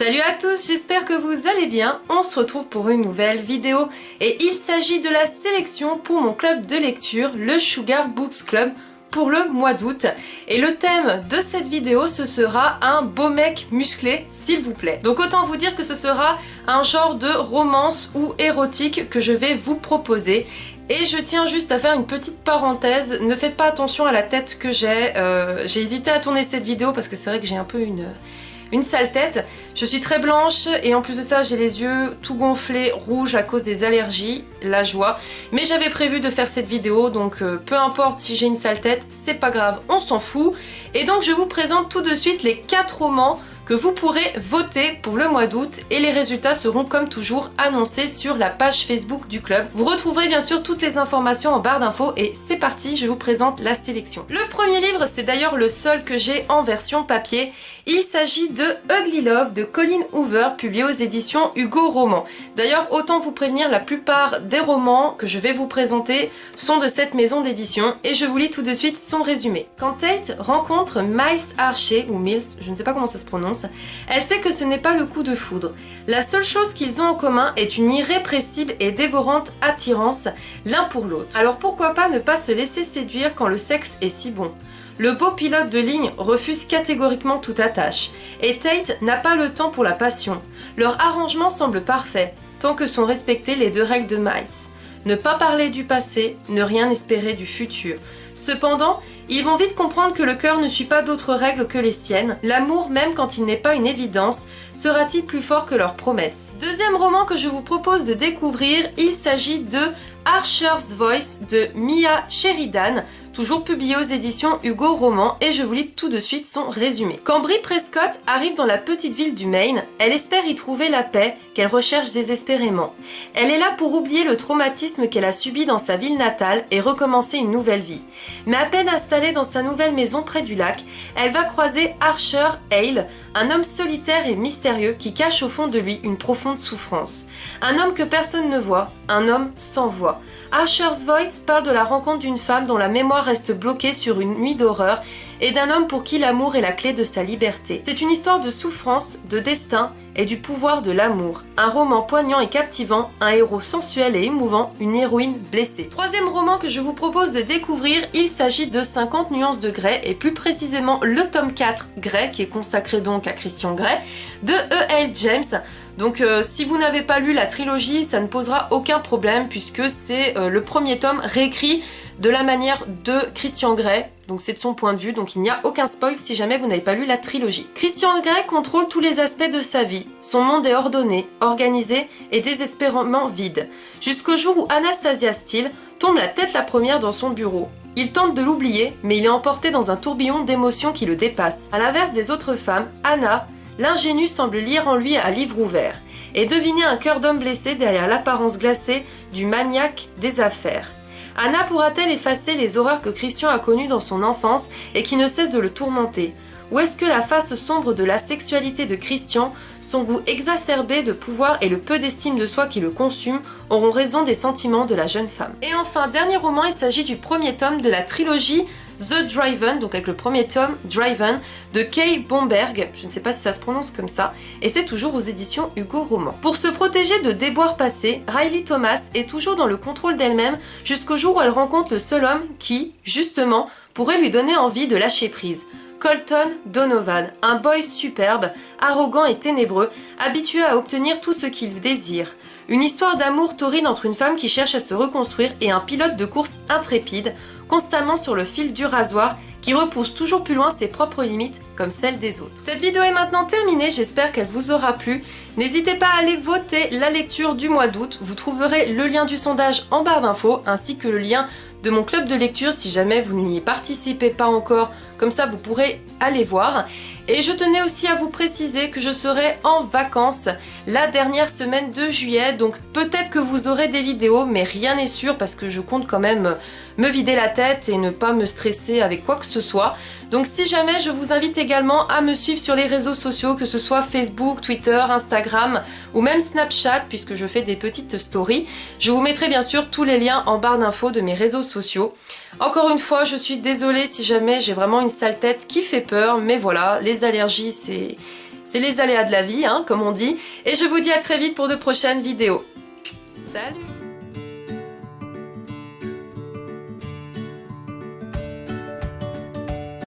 Salut à tous, j'espère que vous allez bien. On se retrouve pour une nouvelle vidéo et il s'agit de la sélection pour mon club de lecture, le Sugar Books Club, pour le mois d'août. Et le thème de cette vidéo, ce sera un beau mec musclé, s'il vous plaît. Donc autant vous dire que ce sera un genre de romance ou érotique que je vais vous proposer. Et je tiens juste à faire une petite parenthèse, ne faites pas attention à la tête que j'ai. J'ai hésité à tourner cette vidéo parce que c'est vrai que j'ai un peu une sale tête. Je suis très blanche et en plus de ça j'ai les yeux tout gonflés rouges à cause des allergies, la joie. Mais j'avais prévu de faire cette vidéo donc peu importe si j'ai une sale tête, c'est pas grave, on s'en fout. Et donc je vous présente tout de suite les 4 romans que vous pourrez voter pour le mois d'août et les résultats seront comme toujours annoncés sur la page Facebook du club. Vous retrouverez bien sûr toutes les informations en barre d'infos et c'est parti, je vous présente la sélection. Le premier livre, c'est d'ailleurs le seul que j'ai en version papier. Il s'agit de Ugly Love de Colleen Hoover, publié aux éditions Hugo Roman. D'ailleurs, autant vous prévenir, la plupart des romans que je vais vous présenter sont de cette maison d'édition et je vous lis tout de suite son résumé. Quand Tate rencontre Miles Archer, ou Mills, je ne sais pas comment ça se prononce, elle sait que ce n'est pas le coup de foudre. La seule chose qu'ils ont en commun est une irrépressible et dévorante attirance l'un pour l'autre. Alors pourquoi pas ne pas se laisser séduire quand le sexe est si bon ? Le beau pilote de ligne refuse catégoriquement toute attache, et Tate n'a pas le temps pour la passion. Leur arrangement semble parfait, tant que sont respectées les 2 règles de Miles. Ne pas parler du passé, ne rien espérer du futur. Cependant, ils vont vite comprendre que le cœur ne suit pas d'autres règles que les siennes. L'amour, même quand il n'est pas une évidence, sera-t-il plus fort que leurs promesses ? Deuxième roman que je vous propose de découvrir, il s'agit de Archer's Voice de Mia Sheridan, toujours publié aux éditions Hugo Roman, et je vous lis tout de suite son résumé. Quand Brie Prescott arrive dans la petite ville du Maine, elle espère y trouver la paix qu'elle recherche désespérément. Elle est là pour oublier le traumatisme qu'elle a subi dans sa ville natale et recommencer une nouvelle vie. Mais à peine installée dans sa nouvelle maison près du lac, elle va croiser Archer Hale, un homme solitaire et mystérieux qui cache au fond de lui une profonde souffrance. Un homme que personne ne voit, un homme sans voix. Archer's Voice parle de la rencontre d'une femme dont la mémoire reste bloquée sur une nuit d'horreur et d'un homme pour qui l'amour est la clé de sa liberté. C'est une histoire de souffrance, de destin et du pouvoir de l'amour. Un roman poignant et captivant, un héros sensuel et émouvant, une héroïne blessée. Troisième roman que je vous propose de découvrir, il s'agit de 50 nuances de Grey et plus précisément le tome 4 Grey qui est consacré donc à Christian Grey de E.L. James. Donc si vous n'avez pas lu la trilogie, ça ne posera aucun problème puisque c'est le premier tome réécrit de la manière de Christian Grey. Donc c'est de son point de vue, donc il n'y a aucun spoil si jamais vous n'avez pas lu la trilogie. Christian Grey contrôle tous les aspects de sa vie. Son monde est ordonné, organisé et désespérément vide. Jusqu'au jour où Anastasia Steele tombe la tête la première dans son bureau. Il tente de l'oublier, mais il est emporté dans un tourbillon d'émotions qui le dépasse. À l'inverse des autres femmes, Anna, l'ingénue semble lire en lui à livre ouvert et deviner un cœur d'homme blessé derrière l'apparence glacée du maniaque des affaires. Anna pourra-t-elle effacer les horreurs que Christian a connues dans son enfance et qui ne cessent de le tourmenter ? Ou est-ce que la face sombre de la sexualité de Christian, son goût exacerbé de pouvoir et le peu d'estime de soi qui le consume auront raison des sentiments de la jeune femme ? Et enfin, dernier roman, il s'agit du premier tome de la trilogie The Driven, donc avec le premier tome Driven de Kay Bomberg, je ne sais pas si ça se prononce comme ça, et c'est toujours aux éditions Hugo Roman. Pour se protéger de déboires passés, Riley Thomas est toujours dans le contrôle d'elle-même jusqu'au jour où elle rencontre le seul homme qui, justement, pourrait lui donner envie de lâcher prise. Colton Donovan, un boy superbe, arrogant et ténébreux, habitué à obtenir tout ce qu'il désire. Une histoire d'amour torride entre une femme qui cherche à se reconstruire et un pilote de course intrépide, constamment sur le fil du rasoir, qui repousse toujours plus loin ses propres limites comme celles des autres. Cette vidéo est maintenant terminée, j'espère qu'elle vous aura plu. N'hésitez pas à aller voter la lecture du mois d'août, vous trouverez le lien du sondage en barre d'infos, ainsi que le lien de mon club de lecture si jamais vous n'y participez pas encore, comme ça vous pourrez aller voir. Et je tenais aussi à vous préciser que je serai en vacances la dernière semaine de juillet, donc peut-être que vous aurez des vidéos, mais rien n'est sûr parce que je compte quand même me vider la tête et ne pas me stresser avec quoi que ce soit. Donc si jamais, je vous invite également à me suivre sur les réseaux sociaux, que ce soit Facebook, Twitter, Instagram ou même Snapchat, puisque je fais des petites stories. Je vous mettrai bien sûr tous les liens en barre d'infos de mes réseaux sociaux. Encore une fois, je suis désolée si jamais j'ai vraiment une sale tête qui fait peur, mais voilà, les allergies c'est les aléas de la vie, hein, comme on dit. Et je vous dis à très vite pour de prochaines vidéos. Salut!